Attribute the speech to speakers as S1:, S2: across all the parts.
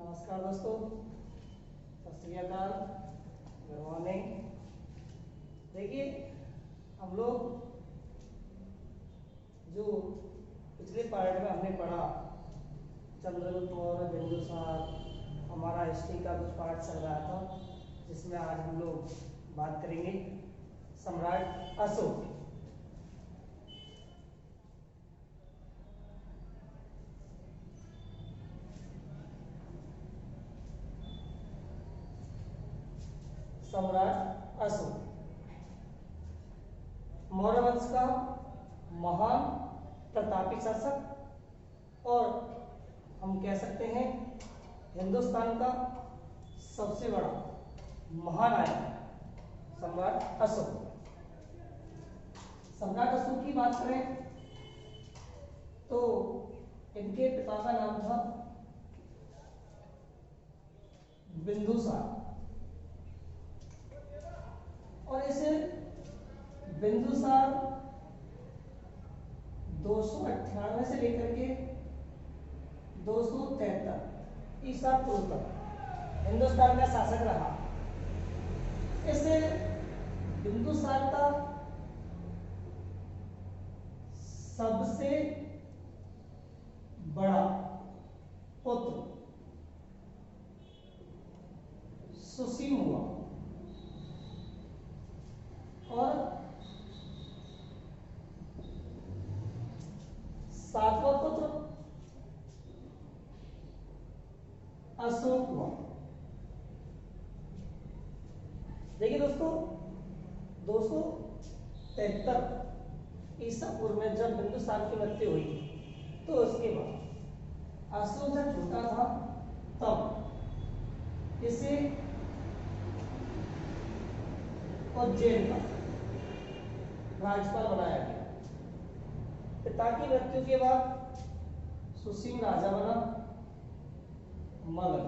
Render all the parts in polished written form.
S1: नमस्कार दोस्तों, सत श्री अकाल, गुड मॉर्निंग। देखिए, हम लोग जो पिछले पार्ट में हमने पढ़ा चंद्रगुप्त मौर्य, बिंदुसार, हमारा हिस्ट्री का कुछ पार्ट चल रहा था, जिसमें आज हम लोग बात करेंगे सम्राट अशोक। सम्राट अशोक मौर्य वंश का महान प्रतापी शासक और हम कह सकते हैं हिंदुस्तान का सबसे बड़ा महानायक सम्राट अशोक। सम्राट अशोक की बात करें तो इनके पिता का नाम था बिंदुसार और इसे बिंदुसार 298 से लेकर के 273 ईसा पूर्व तक हिंदुस्तान का शासक रहा। इसे बिंदुसार का सबसे बड़ा पुत्र सुसीम हुआ और सातवां पुत्र अशोक हुआ। देखिए दोस्तों, 273 ईसा पूर्व में जब बिंदुसार की मृत्यु हुई तो उसके बाद अशोक जब छोटा था तब इसे उज्जैन का राज्यपाल बनाया गया। पिता की मृत्यु के बाद सुसीम राजा बना मगध,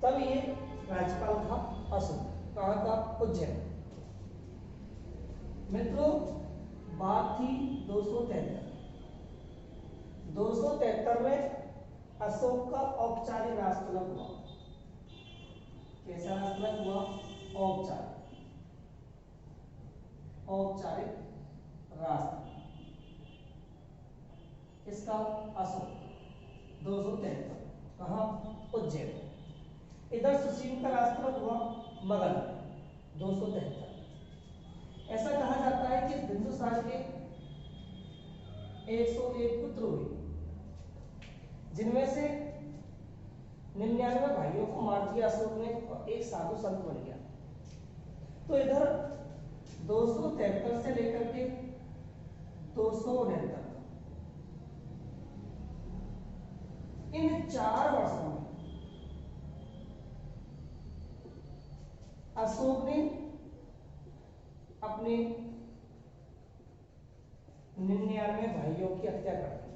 S1: तब ये राज्यपाल था अशोक। कहाँ का? उज्जैन। मित्रों, बात थी 273 में अशोक का औपचारिक राष्ट्रपति हुआ। कैसा राष्ट्रपति हुआ? औपचारिक राष्ट्र किसका? अशोक। 273 कहाँ? उज्जैन। इधर सुसीम का राष्ट्रपति हुआ मगध 273। ऐसा कहा जाता है कि बिंदुसार के 101 पुत्र हुए, जिनमें से 99 भाइयों को मार दिया अशोक ने और एक साधु संत बन गया। तो इधर 273 से लेकर के 269 इन 4 वर्षों में अशोक ने अपने 99 भाइयों की हत्या कर दी।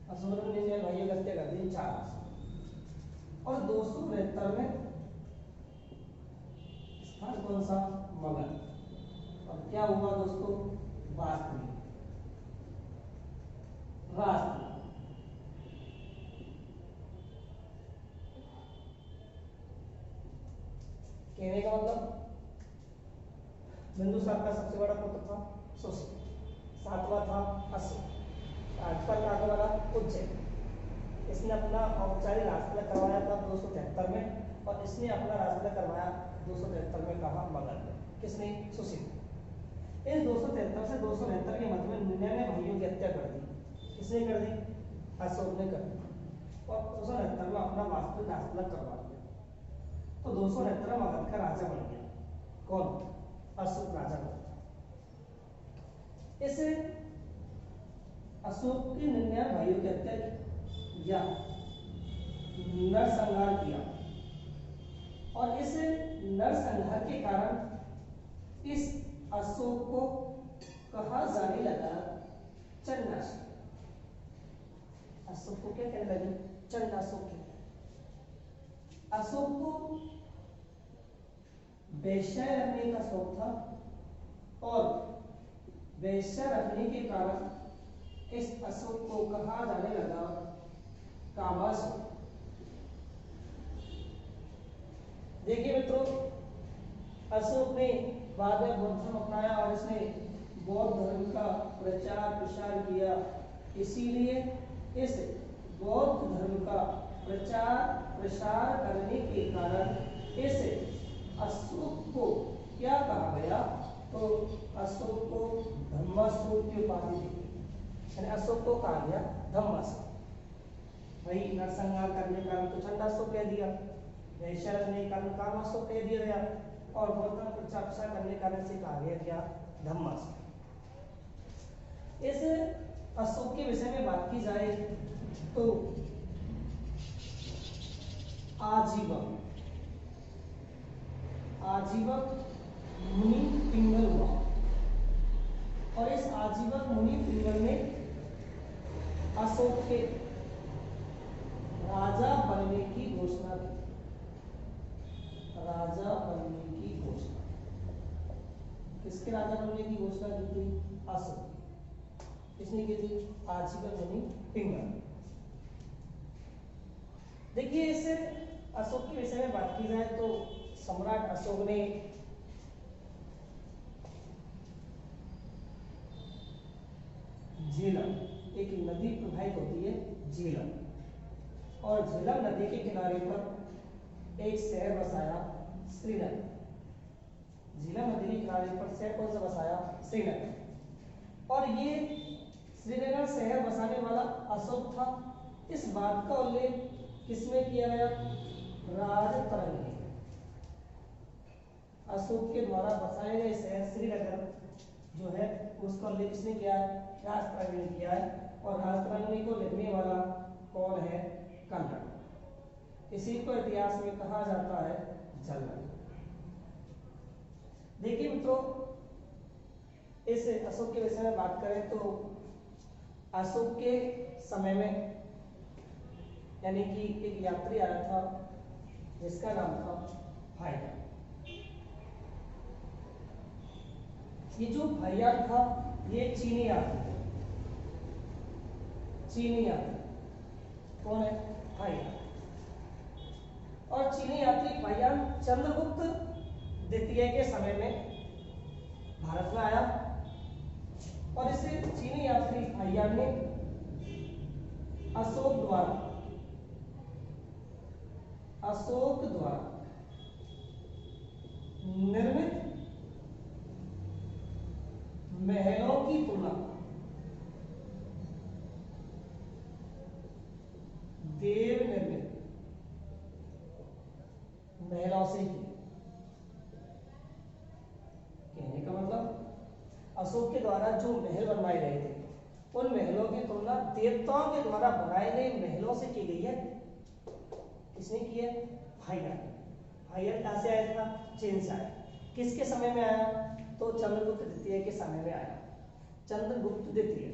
S1: अशोक ने 99 भाइयों की हत्या कर दी 4 वर्ष। और 269 में स्थान कौन सा? मगध। और क्या हुआ दोस्तों? वास्तविक राष्ट्र। कहने का मतलब बिंदुसार का सबसे बड़ा पुत्र था सुसीम, सातवां था अशोक, राज्यपाल का वाला उज्जैन। इसने अपना औपचारिक राष्ट्रपति करवाया था 273 में और इसने अपना राष्ट्रपति करवाया 273 में कहा? मगध में। किसने? सुसीम। इस 273 से 269 के मध्य में 99 भाइयों की हत्या कर दी। किसने कर दी? अशोक ने कर दी और 269 में अपना वास्तविक राष्ट्रपति करवा दिया। तो 269 मगध का राजा बन गया। कौन? अशोक राजा बन गया। इसे अशोक के 99 भाइयों की हत्या या नरसंहार किया और इस नरसंहार के कारण इस अशोक को कहा जाने लगा चंडाशोक। अशोक को क्या कहने लगे? चंडाशोक। अशोक को वेश्या रखने का शौक था और वेश्या रखने के कारण इस अशोक को कहा जाने लगा कामाशोक। देखिए मित्रों, अशोक ने बाद में बौद्ध धर्म अपनाया और इसने बौद्ध धर्म का प्रचार प्रसार किया। इसीलिए इस बौद्ध धर्म का प्रचार प्रसार करने के कारण इस अशोक को क्या कहा गया, तो अशोक को धम्माशोक की उपाधि दी गई। यानी अशोक को कहा गया धम्माशोक। वही नरसंहार करने का तो चंडाशोक कह दिया, शरण ने कामाशोक कह दिया गया, और बौद्ध धर्म प्रचार प्रसार करने का कारण से कहा गया क्या, धम्माशोक। इस अशोक के विषय में बात की जाए तो आजीवक मुनि पिंगल हुआ, और इस आजीवक मुनि पिंगल ने अशोक के राजा बनने की घोषणा की। राजा बनने की घोषणा, किसके राजा बनने की घोषणा की थी, अशोक की। किसने की थी, आजीवक मुनि पिंगल। देखिए, इस अशोक के विषय में बात की जाए तो सम्राट अशोक ने झेलम, एक नदी प्रवाहित होती है झेलम, और झेलम नदी के किनारे पर एक शहर बसाया, श्रीनगर। झेलम नदी के किनारे पर शहर कौन सा बसाया, श्रीनगर। और ये श्रीनगर शहर बसाने वाला अशोक था। इस बात का उल्लेख किसमें किया गया, राजतरंग में। अशोक के द्वारा बसाए गए शहर श्रीनगर जो है उसका उल्लेख किसने किया है, राजतरंग ने किया है। और राजतरंग को लिखने वाला कौन है, कन्नड़। इसी को इतिहास में कहा जाता है जलनद। देखिए मित्रों, इस अशोक के विषय में बात करें तो अशोक के समय में यानी कि एक यात्री आया था जिसका नाम था फाइयान। ये जो फाइयान था ये चीनी यात्री, चीनी यात्री कौन है, फाइयान। और चीनी यात्री फाइयान चंद्रगुप्त द्वितीय के समय में भारत में आया, और इस चीनी यात्री फाइयान ने अशोक द्वारा निर्मित महलों की तुलना देव निर्मित महलों से की। कहने का मतलब अशोक के द्वारा जो महल बनवाए गए थे उन महलों की तुलना देवताओं के द्वारा बनाए गए महलों से की गई है। किसने की है, फाइयान। फाइयान कहां से आया था, चीन से आया। किसके समय में आया, तो चंद्रगुप्त द्वितीय के समय में आया। चंद्रगुप्त द्वितीय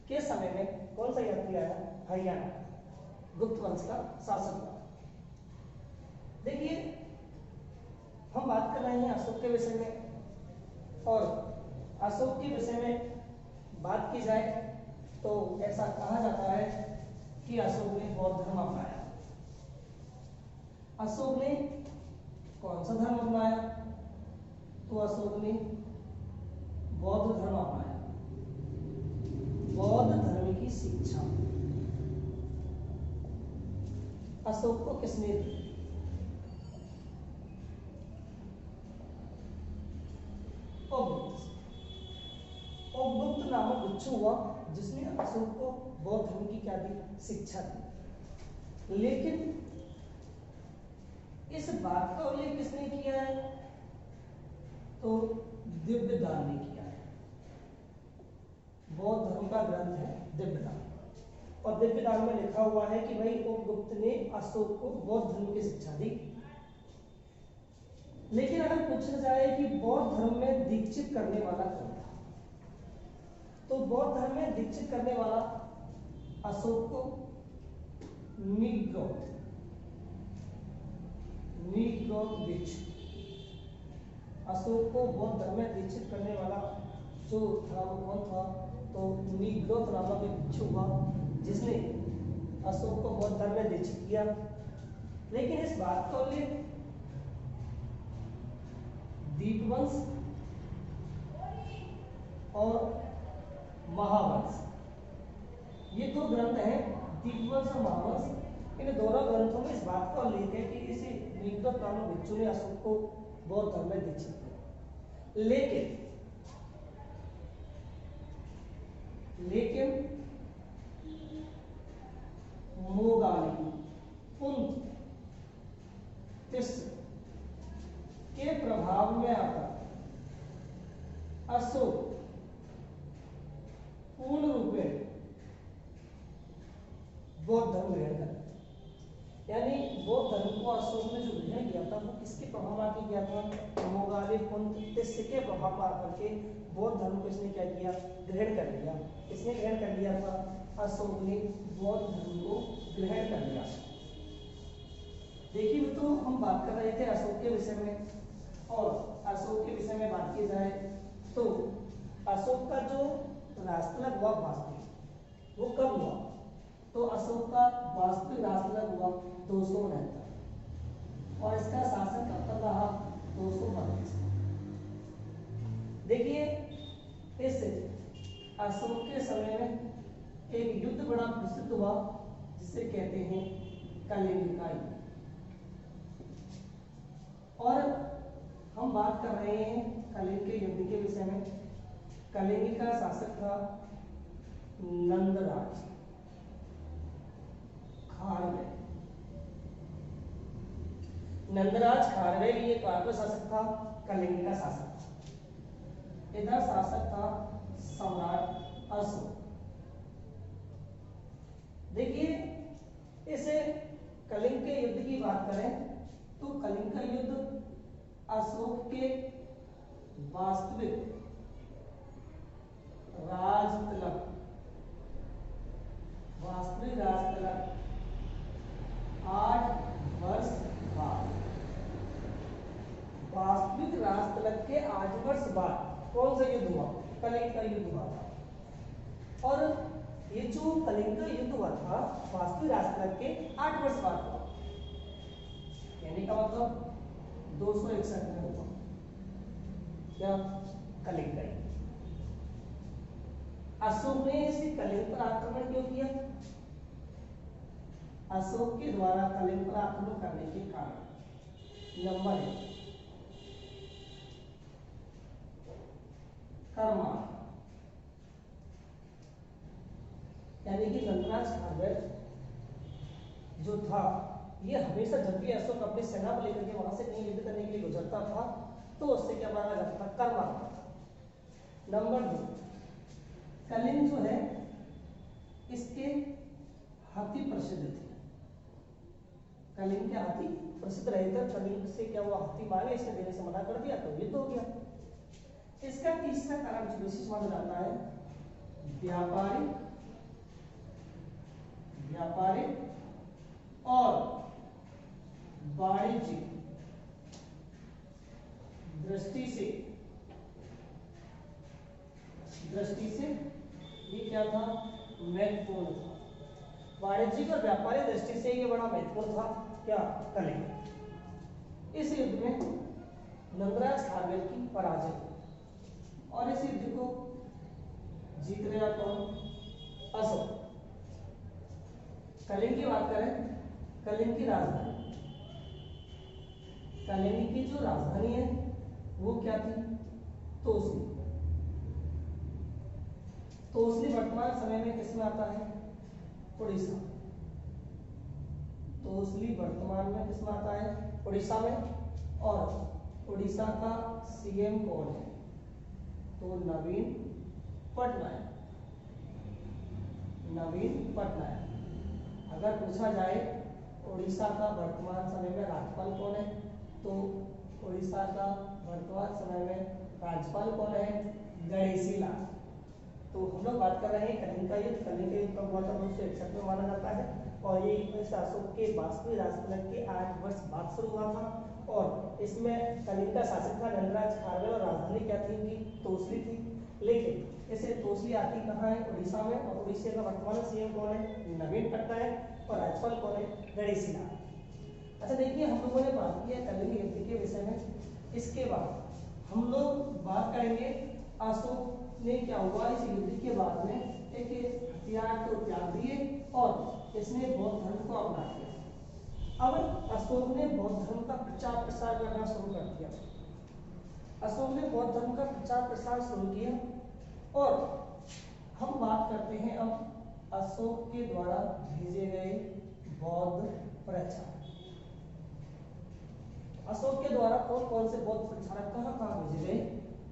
S1: के समय में कौन सा यात्री आया, फाइयान, गुप्त वंश का शासक हुआ। देखिए, हम बात कर रहे हैं अशोक के विषय में, और अशोक के विषय में बात की जाए तो ऐसा कहा जाता है कि अशोक ने बौद्ध धर्म अपनाया। अशोक ने कौन सा धर्म अपनाया, तो अशोक ने बौद्ध धर्म अपनाया। बौद्ध धर्म की शिक्षा अशोक को किसने दी, उपगुप्त नामक भिक्षु हुआ जिसने अशोक को बौद्ध धर्म की क्या दी, शिक्षा दी। लेकिन इस बात का उल्लेख किसने किया है, तो दिव्यदान ने किया है। बौद्ध धर्म का ग्रंथ है दिव्यदान, और दिव्यदान में लिखा हुआ है कि भाई उपगुप्त ने अशोक को बौद्ध धर्म की शिक्षा दी। लेकिन अगर पूछा जाए कि बौद्ध धर्म में दीक्षित करने वाला कौन था, तो बौद्ध धर्म में दीक्षित करने वाला अशोक को निग्रोध भिक्षु, अशोक को बौद्ध धर्म में दीक्षित करने वाला जो था वो कौन था, तो नीग्रोथ नामक एक भिक्षु हुआ जिसने अशोक को बौद्ध धर्म में दीक्षित किया। लेकिन इस बात का उल्लेख दीपवंश और महावंश, ये दो ग्रंथ हैं, दीपवंश और महावंश। इन दोनों ग्रंथों में इस बात का उल्लेख है कि इसी नीग्रोथ नामक भिक्षु ने अशोक को बौद्ध धर्म में दीक्षित किया। लेकिन मोगाली पुंत तिस्र के प्रभाव में आता अशोक पूर्ण रूप में बौद्ध धर्म ग्रहण कर, यानी बौद्ध धर्म को अशोक ने जो ग्रहण किया था वो किसके प्रभाव में आके किया था? मोगाली पुंत तिस्र के प्रभाव में आकर के बौद्ध धर्म को इसने क्या किया? ग्रहण कर लिया। इसने ग्रहण कर लिया था, अशोक ने बौद्ध धर्म को ग्रहण कर लिया। देखिए तो हम बात कर रहे थे अशोक के विषय में, और अशोक के विषय में बात की जाए तो अशोक का जो राष्ट्रलग हुआ वास्तविक, वो कब हुआ? तो अशोक का वास्तविक राष्ट्रलग हुआ 269 और इसका शासन कब तक रहा? 232। देखिए इस अशोक के समय में एक युद्ध बड़ा प्रसिद्ध हुआ जिसे कहते हैं कलिंग का युद्ध। और हम बात कर रहे हैं कलिंग के युद्ध के विषय में। कलिंग का शासक था नंदराज खारवेल। नंदराज खारवेल ये कौन सा शासक था? कलिंग का शासक था। इधर शासक था सम्राट अशोक। देखिए इसे कलिंग के युद्ध की बात करें तो कलिंग का युद्ध अशोक के वास्तविक राजतलक 8 वर्ष बाद, वास्तविक राजतलक के 8 वर्ष बाद कौन सा युद्ध हुआ? कलिंग का युद्ध हुआ था। और ये जो कलिंग का युद्ध हुआ था वास्तविक राजतलक के 8 वर्ष बाद हुआ, यानी का मतलब 261 में हुआ क्या? कलिंग का युद्ध। अशोक ने इसी कलिंग पर आक्रमण क्यों किया? अशोक के द्वारा कलिंग पर आक्रमण करने के कारण नंबर 1 कर्मा, यानी कि नंदराज खारवेल जो था ये हमेशा जब भी अशोक अपनी सेना को लेकर के वहां से कहीं युद्ध करने के लिए गुजरता था तो उससे क्या माना जाता था? कर्मा करता था। नंबर 2 कलिंग जो है इसके हाथी प्रसिद्ध थे। कलिंग के हाथी प्रसिद्ध रहे थे। कलिंग से क्या हुआ? हाथी मांगे, इसने देने से मना कर दिया तो युद्ध हो गया। इसका तीसरा कारण जो विशेष माना जाता है व्यापारिक और वाणिज्यिक दृष्टि से ये क्या था? महत्वपूर्ण था। वाणिज्यिक और व्यापारिक दृष्टि से ये बड़ा महत्वपूर्ण था क्या? कलिंग। इस युद्ध में नंदराज खारवेल की पराजय हुई और इस युद्ध को जीत गया कौन? अशोक। कलिंग की बात करें, कलिंग की राजधानी, कलिंग की जो राजधानी है वो क्या थी? तोसली। तोसली वर्तमान समय में किसमें आता है? उड़ीसा। तोसली वर्तमान में किसमें आता है? उड़ीसा में। और उड़ीसा का सीएम कौन है? तो नवीन पटनायक। नवीन पटनायक। अगर पूछा जाए उड़ीसा का वर्तमान समय में राज्यपाल कौन है तो उड़ीसा का वर्तमान समय में राज्यपाल कौन है? गणेशी लाल। तो हम लोग बात कर रहे हैं कलिंग का युद्ध। कलिंग का युद्ध कब हुआ था? 261 में माना जाता है और ये अशोक के वास्तविक राजतलक के 8 वर्ष बाद शुरू हुआ था। और इसमें कलिंग का शासक था नंदराज खारवेल और राजधानी क्या थी? उनकी तोसली थी। लेकिन जैसे तोसली आती कहाँ है, उड़ीसा में, और उड़ीसा का वर्तमान सीएम कौन है, नवीन पटनायक, और राज्यपाल कौन है, गणेशी लाल। अच्छा देखिए, हम लोगों ने बात किया कलिंग युद्ध के विषय में। इसके बाद हम लोग बात करेंगे अशोक ने क्या हुआ, इस युद्ध के बाद में एक हथियार को त्याग दिए और इसने बौद्ध धर्म को अपना लिया। अब अशोक ने बौद्ध धर्म का प्रचार प्रसार करना शुरू कर दिया। अशोक ने बौद्ध धर्म का प्रचार प्रसार शुरू किया और हम बात करते हैं अब अशोक के द्वारा भेजे गए बौद्ध प्रचार। अशोक के द्वारा कौन कौन से बौद्ध प्रचारक कहाँ कहाँ भेजे गए,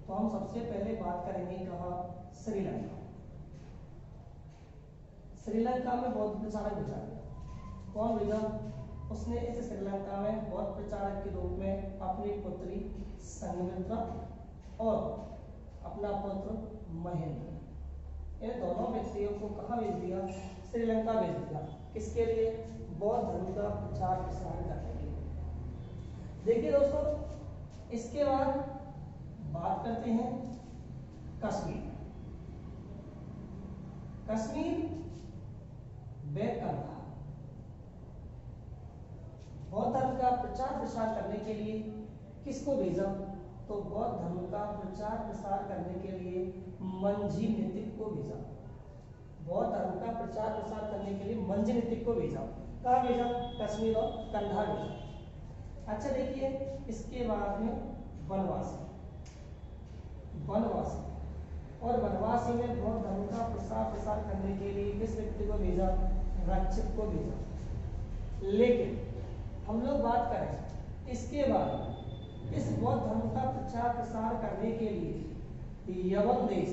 S1: तो हम सबसे पहले बात करेंगे कहाँ, श्रीलंका। श्रीलंका में बौद्ध प्रचारक भेजा गया। कौन भेजा, उसने इस श्रीलंका में बौद्ध प्रचारक के रूप में अपनी पुत्री संघमित्रा और अपना पुत्र महेंद्र, ये दोनों व्यक्तियों को कहाँ भेज दिया, श्रीलंका भेज दिया। किसके लिए, बौद्ध धर्म का प्रचार प्रसार करने के लिए। देखिए दोस्तों, इसके बाद बात करते हैं कश्मीर। कश्मीर व कंधार, बौद्ध धर्म का प्रचार प्रसार करने के लिए किसको भेजा, तो बौद्ध धर्म का प्रचार प्रसार करने के लिए मंझी नीतिक को भेजा। बौद्ध धर्म का प्रचार प्रसार करने के लिए मंझी नीतिक को भेजा। कहाँ भेजा, कश्मीर और कंधार भेजा। अच्छा देखिए, इसके बाद में वनवासी। वनवासी और वनवासी में बौद्ध धर्म का प्रसार प्रसार करने के लिए किस व्यक्ति को भेजा, रक्षित को भेजा। लेकिन हम लोग बात करें इसके बाद इस बौद्ध धर्म का प्रचार प्रसार करने के लिए यवन देश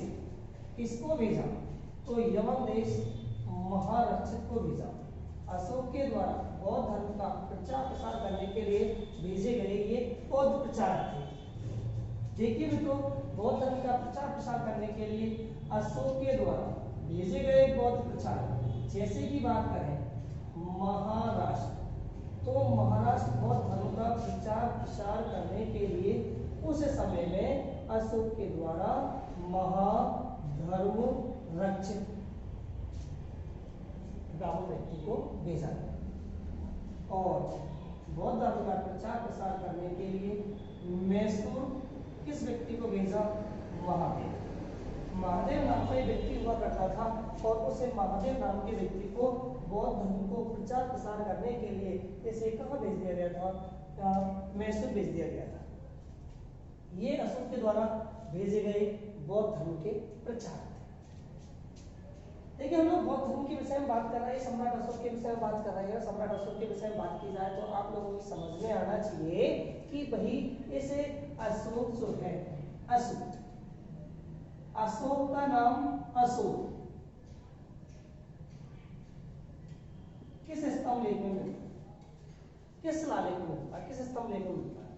S1: किसको भेजा, तो यवन देश महारक्षित को भेजा। अशोक के द्वारा बौद्ध धर्म का प्रचार प्रसार करने के लिए भेजे गए ये बौद्ध प्रचारक थे। देखिए मित्रों, बौद्ध धर्म का प्रचार प्रसार करने के लिए अशोक के द्वारा भेजे गए बौद्ध प्रचारक, जैसे कि बात करें महाराष्ट्र, तो महाराष्ट्र बौद्ध धर्म का प्रचार प्रसार करने के लिए उस समय में अशोक के द्वारा महाधर्म रक्षित ब्राह्मण व्यक्ति को भेजा गया। और बौद्ध धर्म का प्रचार प्रसार करने के लिए मैसूर किस व्यक्ति को भेजा, महादेव। महादेव नाम का एक व्यक्ति हुआ करता था और उसे महादेव नाम के व्यक्ति को बौद्ध धर्म को प्रचार प्रसार करने के लिए इसे कहाँ भेज दिया गया था, मैसूर भेज दिया गया था। ये अशोक के द्वारा भेजे गए बौद्ध धर्म के प्रचार थे। देखिए, हम लोग बौद्ध धर्म के विषय में बात कर रहे हैं, सम्राट अशोक के विषय में बात कर रहे हैं। सम्राट अशोक के विषय में बात की जाए तो आप लोगों को समझ में आना चाहिए कि भाई इसे अशोक जो है, अशोक का नाम अशोक किस स्तंभ लेख में मिलता है, किस शिलालेख में मिलता है, किस स्तंभ लेख में मिलता है,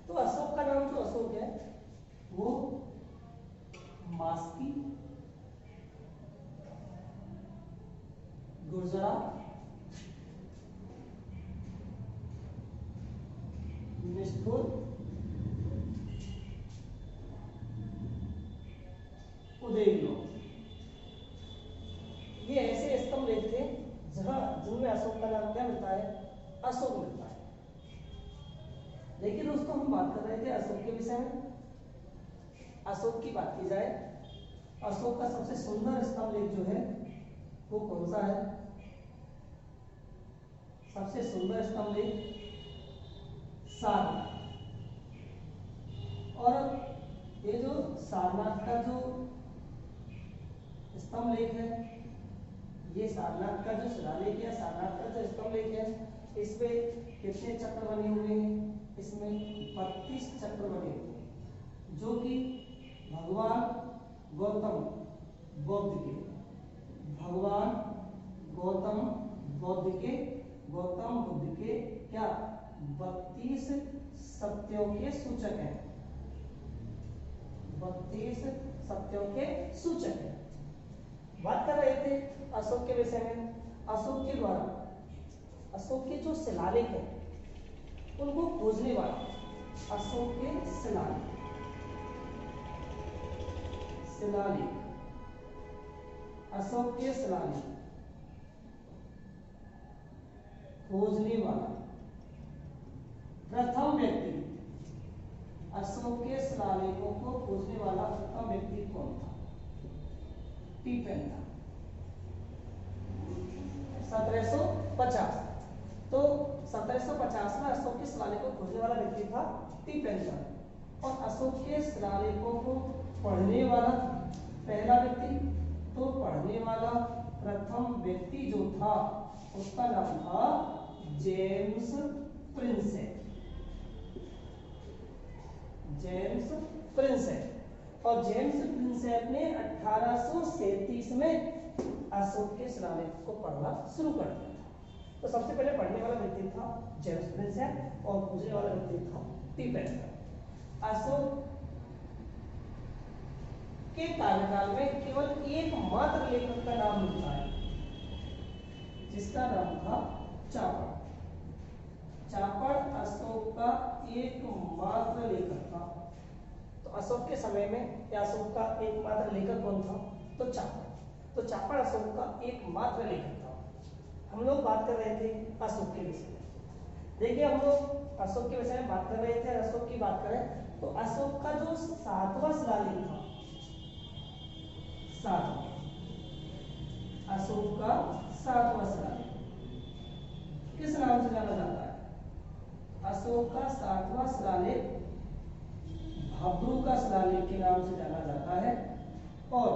S1: तो अशोक का नाम जो अशोक है वो मास्की, गुजरात, निष्ठुर, उदयलो, ये ऐसे स्तंभ लेख थे जहां जिनमें अशोक का नाम क्या मिलता है, अशोक मिलता है। लेकिन दोस्तों, हम बात कर रहे थे अशोक के विषय में। अशोक की बात की जाए, अशोक का सबसे सुंदर स्तंभ लेख जो है वो कौन सा है, सबसे सुंदर स्तंभ लेख सारनाथ। और ये जो सारनाथ का जो स्तंभ लेख है, ये सारनाथ का जो शिलालेख है, सारनाथ का जो स्तंभ लेख है, इसमें कितने चक्र बने हुए हैं, इसमें 32 चक्र बने हुए हैं, जो कि भगवान गौतम बुद्ध के, भगवान गौतम बुद्ध के क्या 32 सत्यों के सूचक हैं, 32 सत्यों के सूचक हैं। बात कर रहे थे अशोक के विषय में। अशोक के द्वारा, अशोक के जो शिलालेख है उनको खोजने वाला, अशोक के शिलालेख अशोक के शिलालेख खोजने वाला प्रथम व्यक्ति, अशोक के शिलालेखों को खोजने वाला प्रथम व्यक्ति कौन था? टिपैन था। 1750। तो 1750 में अशोक के शिलालेखों को खोजने वाला व्यक्ति था टिपैन। और अशोक के शिलालेखों को पढ़ने वाला पहला व्यक्ति, तो पढ़ने वाला प्रथम व्यक्ति जो था उसका नाम था जेम्स प्रिंसेप। James Prinsep. और जेम्स प्रिंसेप ने 1837 में अशोक के शिलालेख को पढ़ना शुरू कर दिया था। तो सबसे पहले पढ़ने वाला व्यक्ति था जेम्स प्रिंसेप और खोजने वाला व्यक्ति था टिपैन। अशोक के कार्यकाल में केवल एकमात्र लेखक का नाम मिलता है जिसका नाम था चापड़। चापड़ अशोक का एकमात्र लेखक था। तो अशोक के समय में या अशोक का एकमात्र लेखक कौन था? तो चापड़। तो चापड़ अशोक का एकमात्र लेखक था। हम लोग बात कर रहे थे अशोक के विषय में। देखिए हम लोग अशोक के विषय में बात कर रहे थे। अशोक की बात करें तो अशोक का जो 7वां शिलालेख था, 7वां, अशोक का 7वां शिलालेख किस नाम से जाना जाता है? अशोक का 7वां शिलालेख भाब्रू का शिलालेख के नाम से जाना जाता है। और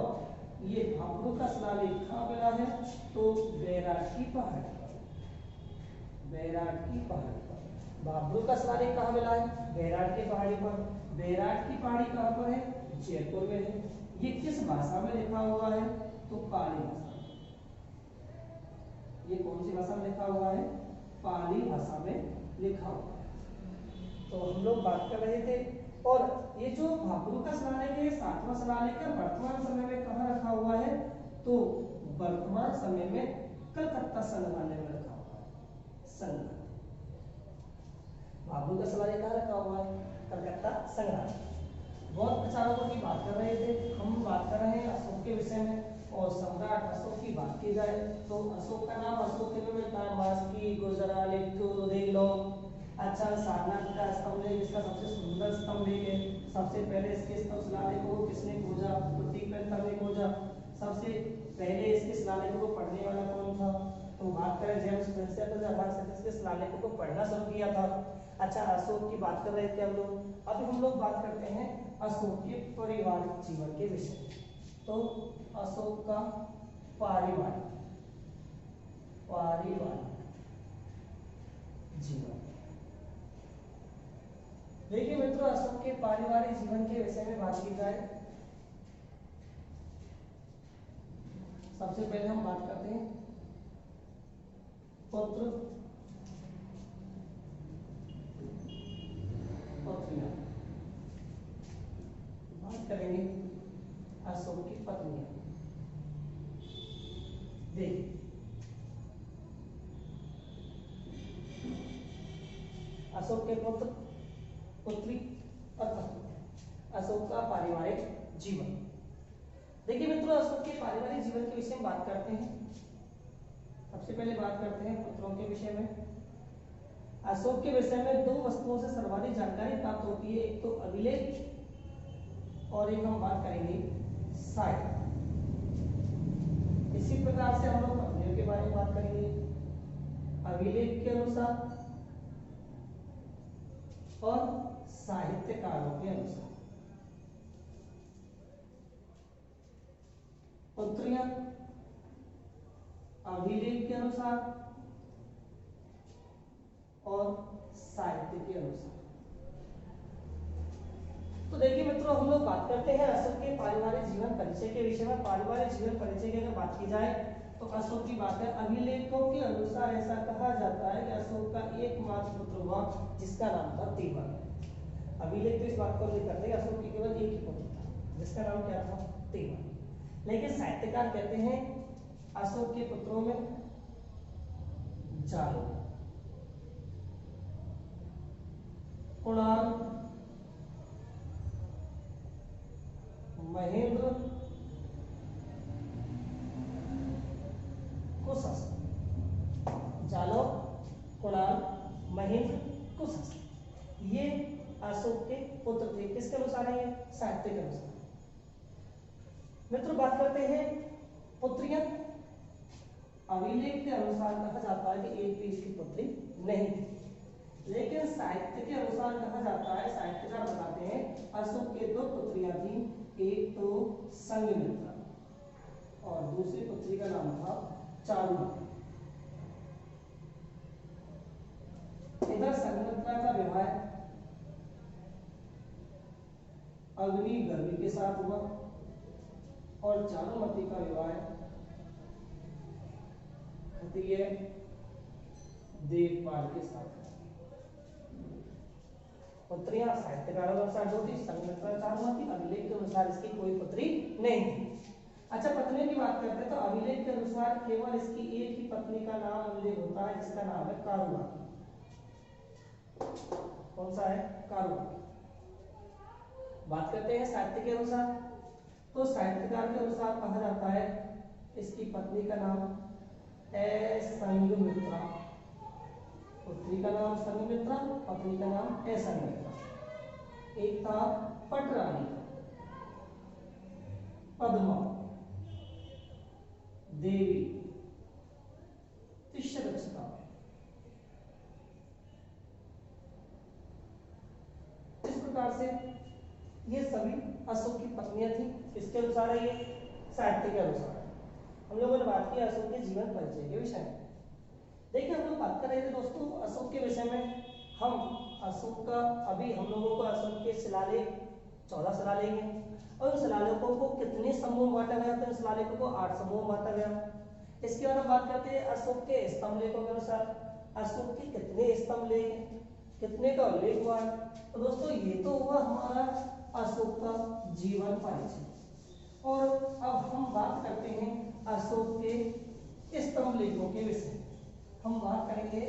S1: ये भाब्रू का शिलालेख कहाँ मिला है? तो बैराट की पहाड़ी पर। बैराट की पहाड़ी पर भाब्रू का शिलालेख कहाँ मिला है? बैराट की पहाड़ी पर। बैराट की पहाड़ी कहाँ पर है? जयपुर में है। ये किस भाषा में लिखा हुआ है? तो पाली भाषा। ये कौन सी भाषा में लिखा हुआ है? पाली भाषा में लिखा हुआ है। तो हम लोग बात कर रहे थे। और ये जो भाब्रू का शिलालेख है 7वां शिलालेख है, वर्तमान समय में कहाँ रखा हुआ है? तो वर्तमान समय में कलकत्ता संग्रहालय में रखा हुआ है। संग्रहालय भाब्रू का शिलालेख कहाँ रखा हुआ है? कलकत्ता संग्रहालय। बहुत प्रचारकों की बात कर रहे थे। हम बात कर रहे हैं अशोक के विषय में। और सम्राट अशोक की बात की जाए तो अशोक का नाम अशोक के में मिलता है। मास्की, गुजराल, अच्छा, सारनाथ का स्तंभ है जिसका सबसे सुंदर स्तंभ है। सबसे पहले इसके शिलालेखों को किसने खोजा? तो टिपैन ने खोजा। सबसे पहले इसके शिलालेखों को पढ़ने वाला कौन था? तो बात करें जेम्स प्रिंसेप ने 1837 के शिलालेखों को पढ़ना शुरू किया था। अच्छा, अशोक की बात कर रहे थे हम लोग। अभी हम लोग बात करते हैं अशोक के पारिवारिक जीवन के विषय। तो अशोक का पारिवारिक जीवन। देखिए मित्रों, अशोक के पारिवारिक जीवन के विषय में बात की जाए सबसे पहले हम बात करते हैं पुत्र पत्नियां। बात करेंगे अशोक की पत्नियां। देखिए अशोक के पुत्र, पुत्री और पत्नी। अशोक का पारिवारिक जीवन। देखिए मित्रों, अशोक के पारिवारिक जीवन के विषय में बात करते हैं। सबसे पहले बात करते हैं पुत्रों के विषय में। अशोक के विषय में दो वस्तुओं से सर्वाधिक जानकारी प्राप्त होती है। एक तो अभिलेख और एक हम बात करेंगे साहित्य। इसी प्रकार से हम लोग पत्नियों के बारे में बात करेंगे। अभिलेख के अनुसार और साहित्यकारों के अनुसार। पुत्रियां अभिलेख के अनुसार और साहित्य के अनुसार। तो देखिए मित्रों, हम लोग बात करते हैं अशोक के पारिवारिक जीवन परिचय के विषय में। पारिवारिक जीवन परिचय की अगर बात की जाए तो अशोक की बात है। अभिलेखों के अनुसार ऐसा कहा जाता है कि अशोक का एकमात्र पुत्र हुआ जिसका नाम था तीवन। अभिलेख तो इस बात को उल्लेख करते हैं अशोक की केवल एक ही पुत्र था जिसका नाम क्या था? तीवन। लेकिन साहित्यकार कहते हैं अशोक के पुत्रों में जालू, कुणाल, महेंद्र कुशस्थी। जालो, कुणाल, महेंद्र, कुशस्थी, ये अशोक के पुत्र थे। किसके अनुसार है ये? साहित्य के अनुसार। मित्रों बात करते हैं पुत्रियां। अभिलेख के अनुसार कहा जाता है कि एक भी इसकी पुत्री नहीं थी, लेकिन साहित्य के अनुसार कहा जाता है, साहित्यकार बताते हैं अशोक के दो पुत्रियां थी, एक तो संघमित्रा और दूसरी पुत्री का नाम था चारुमती। इधर संघमित्रा का विवाह अग्निगर्भ के साथ हुआ और चारुमती का विवाह क्षत्रिय देवपाल के साथ। पुत्रियां साहित्यकारों के अनुसार दो थी, संघमित्रा, चारुमती। अभिलेख के अनुसार इसकी कोई पुत्री नहीं थी। अच्छा, पत्नियों की बात करते हैं तो अभिलेख के अनुसार केवल इसकी एक ही पत्नी का नाम उल्लेख होता है, जिसका नाम है कारुबाकी। कौन सा है? कारुबाकी। बात करते हैं साहित्य के अनुसार, तो साहित्यकार के अनुसार कहा जाता है इसकी पत्नी का नाम संघमित्रा, पुत्री का नाम संघमित्रा, पत्नी का नाम संघमित्रा। एक था पटरानी, पद्मा देवी, तिष्यदक्षता। इस प्रकार से ये सभी अशोक की पत्नियां थी। किसके अनुसार है ये? साहित्य के अनुसार। हम लोगों ने बात की अशोक के जीवन परिचय के विषय में। देखिए हम लोग बात कर रहे थे दोस्तों अशोक के विषय में। हम अशोक का अभी हम लोगों को अशोक के शिलालेख 14 शिलालेख हैं और उन शिलालेखों को कितने समूह बांटा गया? तो शिलालेखों को 8 समूह बांटा गया। इसके बाद हम बात करते हैं अशोक के स्तंभ लेखों के अनुसार अशोक के कितने स्तंभ लेख हैं, कितने का उल्लेख हुआ है। तो दोस्तों ये तो हुआ हमारा अशोक का जीवन परिचय। और अब हम बात करते हैं अशोक के स्तंभ लेखों के विषय। हम बात करेंगे